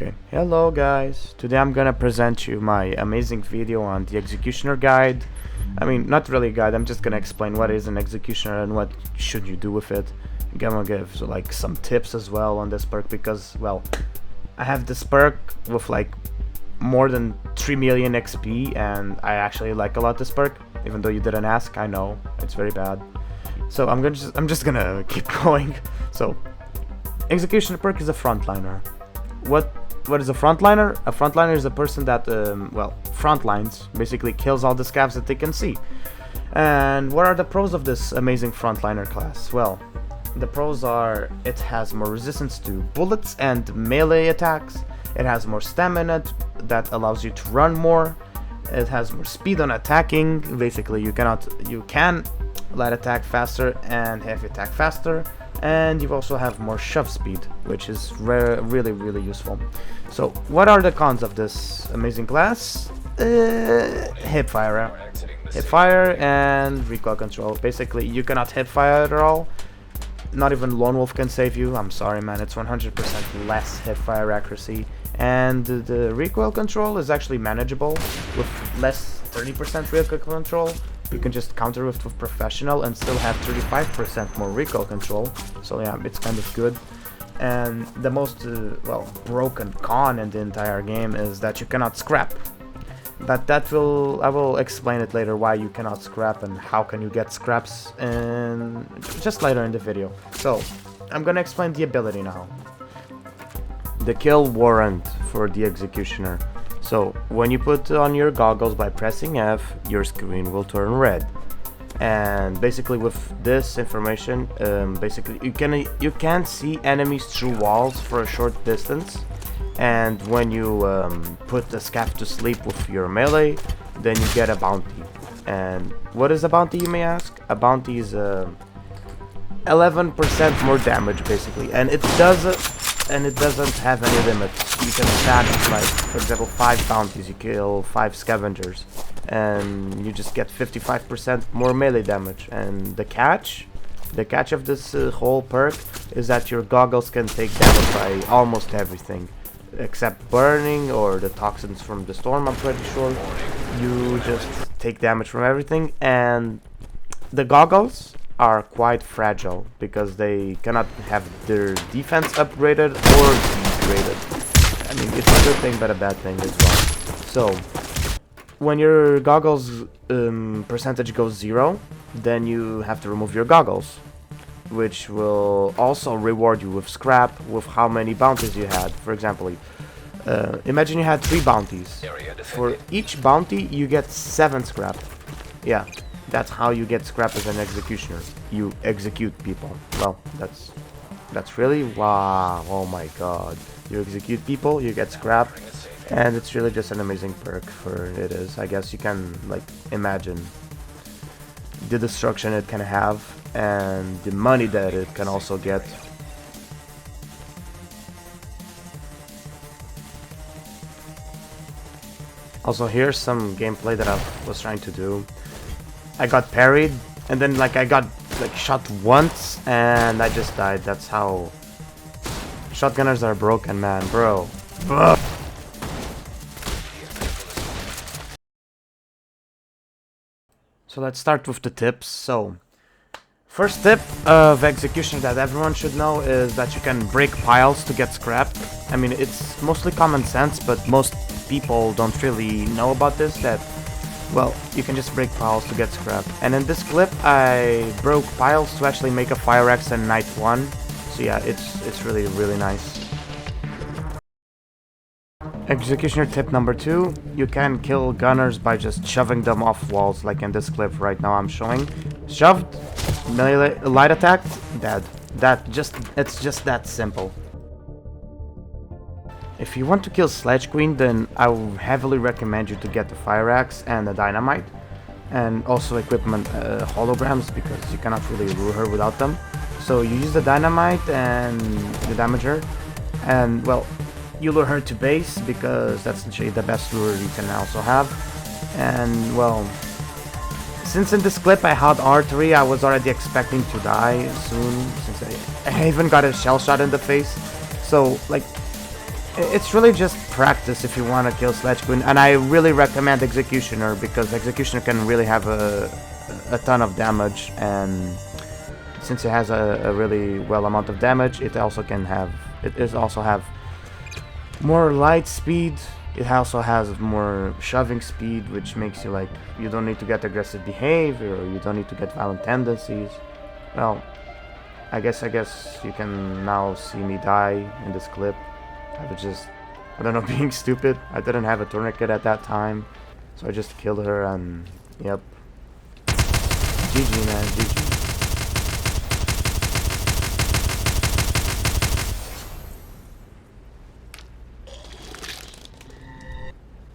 Okay, hello guys. Today I'm gonna present you my amazing video on the executioner guide. I mean, not really a guide, I'm just gonna explain what is an executioner and what should you do with it. I'm gonna give like some tips as well on this perk because, well, I have this perk with like more than 3 million XP and I actually like a lot this perk, even though you didn't ask. I know, it's very bad. So I'm just gonna keep going. So, executioner perk is a frontliner. What is a frontliner? A frontliner is a person that, frontlines, basically kills all the scavs that they can see. And what are the pros of this amazing frontliner class? Well, the pros are it has more resistance to bullets and melee attacks. It has more stamina that allows you to run more. It has more speed on attacking. Basically, you can light attack faster and heavy attack faster. And you also have more shove speed, which is really useful. So what are the cons of this amazing class? Hipfire and recoil control. Basically, you cannot hipfire at all. Not even Lone Wolf can save you. I'm sorry, man. It's 100% less hipfire accuracy, and the recoil control is actually manageable with less 30% recoil control. You can just counter with professional and still have 35% more recoil control. So yeah, it's kind of good. And the most broken con in the entire game is that you cannot scrap. But I will explain it later why you cannot scrap and how can you get scraps and just later in the video. So I'm gonna explain the ability now. The kill warrant for the executioner. So when you put on your goggles by pressing F, your screen will turn red. And basically with this information, you can see enemies through walls for a short distance. And when you put the scav to sleep with your melee, then you get a bounty. And what is a bounty, you may ask? A bounty is 11% more damage basically, and it doesn't have any limits. You can stack, like, for example, 5 bounties, you kill 5 scavengers, and you just get 55% more melee damage. And the catch of this whole perk is that your goggles can take damage by almost everything, except burning or the toxins from the storm, I'm pretty sure. You just take damage from everything, and the goggles are quite fragile because they cannot have their defense upgraded or degraded. I mean, it's a good thing but a bad thing as well. So when your goggles percentage goes 0, then you have to remove your goggles, which will also reward you with scrap with how many bounties you had. For example, imagine you had 3 bounties. For each bounty you get 7 scrap. Yeah, that's how you get scrap as an executioner. You execute people. Well, that's really wow. Oh my god. You execute people, you get scrap, and it's really just an amazing perk for it is. I guess you can like imagine the destruction it can have and the money that it can also get. Also, here's some gameplay that I was trying to do. I got parried, and then I got shot once, and I just died. That's how shotgunners are broken, man, bro. Ugh. So let's start with the tips. So, first tip of execution that everyone should know is that you can break piles to get scrap. I mean, it's mostly common sense, but most people don't really know about this, that, well, you can just break piles to get scrap. And in this clip, I broke piles to actually make a fire axe in night 1. So yeah, it's really nice. Executioner tip number 2, you can kill gunners by just shoving them off walls, like in this clip right now I'm showing. Shoved, melee, light attacked, dead. It's just that simple. If you want to kill Sledge Queen, then I will heavily recommend you to get the fire axe and the dynamite, and also equipment holograms, because you cannot really lure her without them. So you use the dynamite and the damager, and well, you lure her to base because that's literally the best lure you can also have. And well, since in this clip I had R3, I was already expecting to die soon, since I even got a shell shot in the face. So like, It's really just practice if you want to kill Sledge Queen, and I really recommend Executioner because Executioner can really have a ton of damage, and since it has a really well amount of damage, it also can have more light speed. It also has more shoving speed, which makes you like you don't need to get aggressive behavior, or you don't need to get violent tendencies. Well, I guess you can now see me die in this clip. I was just, I don't know, being stupid. I didn't have a tourniquet at that time, so I just killed her, and yep. GG, man, GG.